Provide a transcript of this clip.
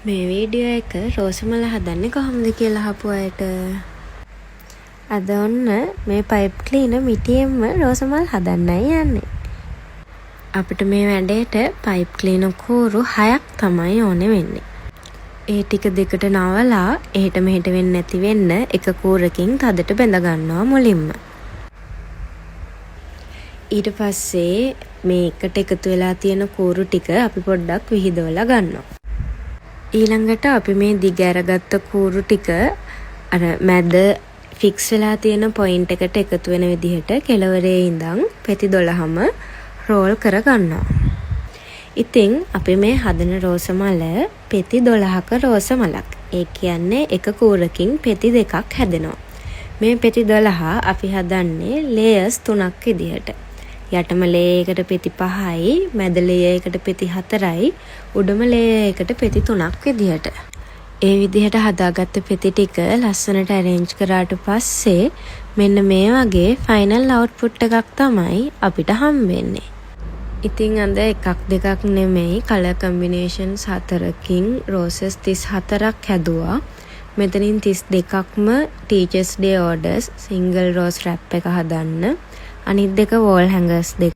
මේ වීඩියෝ එක රෝස මල හදන්නේ කොහොමද කියලා අහපු අයට අද ඔන්න මේ පයිප් ක්ලීනර් මිටියෙන්ම රෝස මල් හදන්නයි යන්නේ. අපිට මේ වැඩේට පයිප් ක්ලීනර් කූරු 6ක් තමයි ඕනේ වෙන්නේ. ඒ ටික දෙකට නවලා එහෙට මෙහෙට වෙන්නේ නැති වෙන්න එක කූරකින් තදට බැඳ ගන්නවා මුලින්ම. ඊට පස්සේ මේ එකට එකතු වෙලා තියෙන කූරු ටික අපි පොඩ්ඩක් විහිදවලා ගන්නවා. ඊළඟට අපි මේ දිග අරගත්ත කූරු ටික අර මැද ෆික්ස් වෙලා තියෙන පොයින්ට් එකට එකතු වෙන විදිහට කෙළවරේ ඉඳන් පෙති 12ම රෝල් කර ගන්නවා. ඉතින් අපි මේ හදන රෝස මල පෙති 12ක රෝස මලක්. ඒ කියන්නේ එක කූරකින් පෙති දෙකක් හැදෙනවා. මේ පෙති 12 අපි හදන්නේ ලේයර්ස් 3ක් විදිහට. යටම ලේයර් එකට පෙති 5යි, මැද ලේයර් එකට පෙති 4යි, උඩම ලේයර් එකට පෙති 3ක් විදිහට. ඒ විදිහට හදාගත්ත පෙති ටික ලස්සනට arrange කරාට පස්සේ මෙන්න මේ වගේ final output එකක් තමයි අපිට හම්බෙන්නේ. ඉතින් අද එකක් දෙකක් නෙමෙයි color combinations 4කින් roses 34ක් හැදුවා. මෙතනින් 32ක්ම Teachers Day orders single rose wrap එක හදන්න. අනිත් දෙක wall hangers දෙක